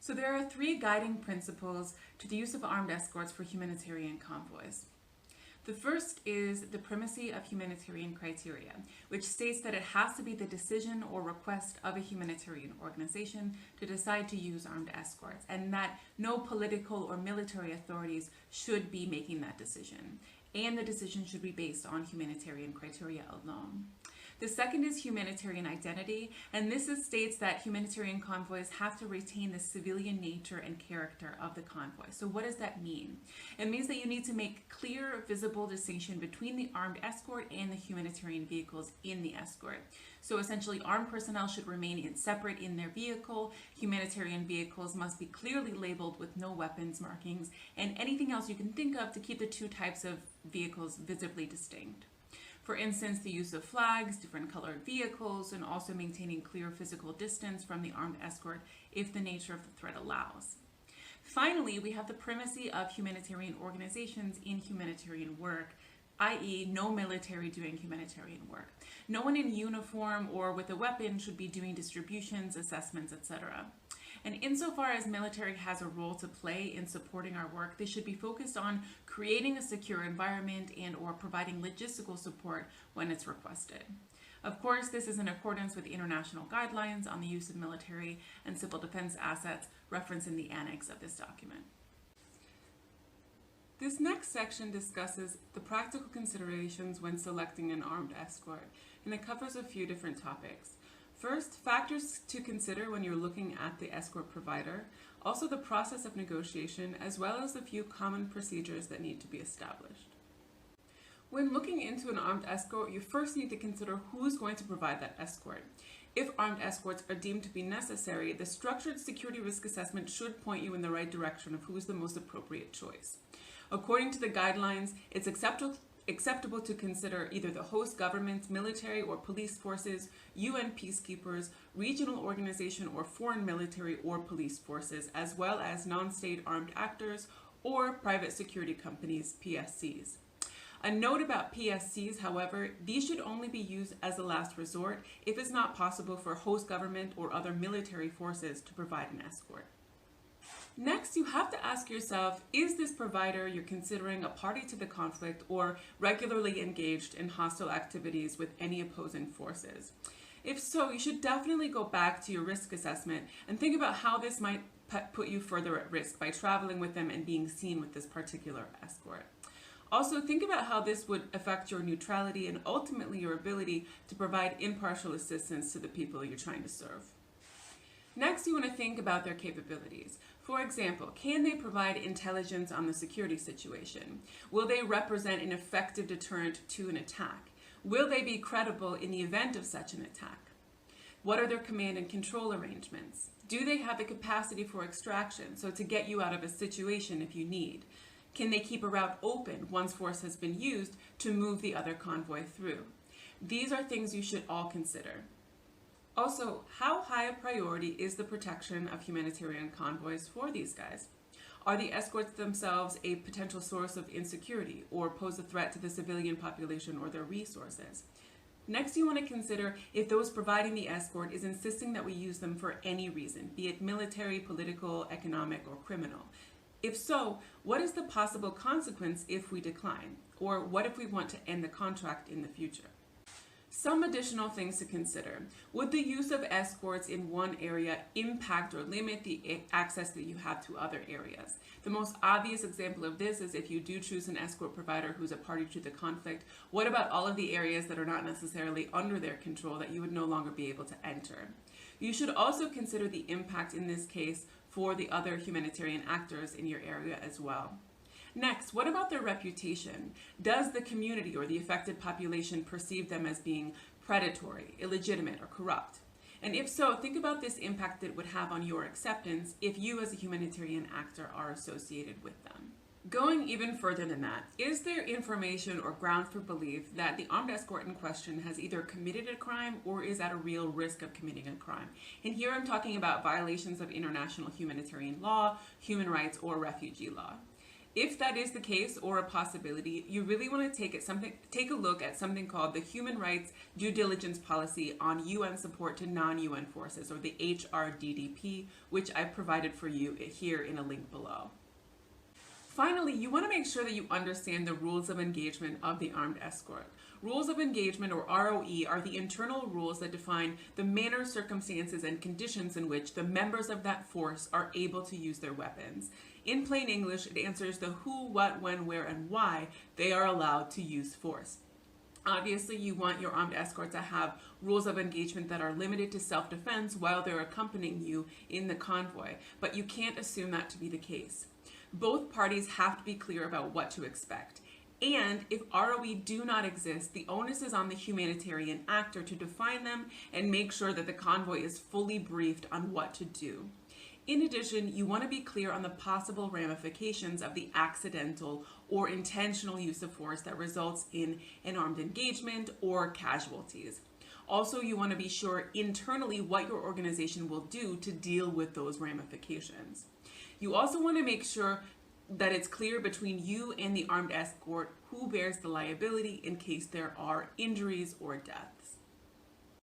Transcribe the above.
So there are three guiding principles to the use of armed escorts for humanitarian convoys. The first is the primacy of humanitarian criteria, which states that it has to be the decision or request of a humanitarian organization to decide to use armed escorts, and that no political or military authorities should be making that decision, and the decision should be based on humanitarian criteria alone. The second is humanitarian identity, and this states that humanitarian convoys have to retain the civilian nature and character of the convoy. So what does that mean? It means that you need to make clear, visible distinction between the armed escort and the humanitarian vehicles in the escort. So essentially, armed personnel should remain separate in their vehicle. Humanitarian vehicles must be clearly labeled with no weapons markings, and anything else you can think of to keep the two types of vehicles visibly distinct. For instance, the use of flags, different colored vehicles, and also maintaining clear physical distance from the armed escort if the nature of the threat allows. Finally, we have the primacy of humanitarian organizations in humanitarian work, i.e. no military doing humanitarian work. No one in uniform or with a weapon should be doing distributions, assessments, etc. And insofar as military has a role to play in supporting our work, they should be focused on creating a secure environment and or providing logistical support when it's requested. Of course, this is in accordance with international guidelines on the use of military and civil defense assets referenced in the annex of this document. This next section discusses the practical considerations when selecting an armed escort, and it covers a few different topics. First, factors to consider when you're looking at the escort provider, also the process of negotiation, as well as a few common procedures that need to be established. When looking into an armed escort, you first need to consider who's going to provide that escort. If armed escorts are deemed to be necessary, the structured security risk assessment should point you in the right direction of who's the most appropriate choice. According to the guidelines, it's acceptable to consider either the host government's military or police forces, UN peacekeepers, regional organization or foreign military or police forces, as well as non-state armed actors or private security companies, PSCs. A note about PSCs, however, these should only be used as a last resort if it's not possible for host government or other military forces to provide an escort. Next, you have to ask yourself, is this provider you're considering a party to the conflict or regularly engaged in hostile activities with any opposing forces? If so, you should definitely go back to your risk assessment and think about how this might put you further at risk by traveling with them and being seen with this particular escort. Also, think about how this would affect your neutrality and ultimately your ability to provide impartial assistance to the people you're trying to serve. Next, you want to think about their capabilities. For example, can they provide intelligence on the security situation? Will they represent an effective deterrent to an attack? Will they be credible in the event of such an attack? What are their command and control arrangements? Do they have the capacity for extraction, so to get you out of a situation if you need? Can they keep a route open once force has been used to move the other convoy through? These are things you should all consider. Also, how high a priority is the protection of humanitarian convoys for these guys? Are the escorts themselves a potential source of insecurity or pose a threat to the civilian population or their resources? Next, you want to consider if those providing the escort is insisting that we use them for any reason, be it military, political, economic, or criminal. If so, what is the possible consequence if we decline? Or what if we want to end the contract in the future? Some additional things to consider. Would the use of escorts in one area impact or limit the access that you have to other areas? The most obvious example of this is if you do choose an escort provider who's a party to the conflict, what about all of the areas that are not necessarily under their control that you would no longer be able to enter? You should also consider the impact in this case for the other humanitarian actors in your area as well. Next, what about their reputation? Does the community or the affected population perceive them as being predatory, illegitimate, or corrupt? And if so, think about this impact that it would have on your acceptance if you as a humanitarian actor are associated with them. Going even further than that, is there information or ground for belief that the armed escort in question has either committed a crime or is at a real risk of committing a crime? And here I'm talking about violations of international humanitarian law, human rights, or refugee law. If that is the case or a possibility, you really want to take a look at something called the Human Rights Due Diligence Policy on UN Support to Non-UN Forces, or the HRDDP, which I provided for you here in a link below. Finally, you want to make sure that you understand the rules of engagement of the armed escort. Rules of engagement, or ROE, are the internal rules that define the manner, circumstances, and conditions in which the members of that force are able to use their weapons. In plain English, it answers the who, what, when, where, and why they are allowed to use force. Obviously, you want your armed escort to have rules of engagement that are limited to self-defense while they're accompanying you in the convoy, but you can't assume that to be the case. Both parties have to be clear about what to expect. And if ROE do not exist, the onus is on the humanitarian actor to define them and make sure that the convoy is fully briefed on what to do. In addition, you want to be clear on the possible ramifications of the accidental or intentional use of force that results in an armed engagement or casualties. Also, you want to be sure internally what your organization will do to deal with those ramifications. You also want to make sure that it's clear between you and the armed escort who bears the liability in case there are injuries or deaths.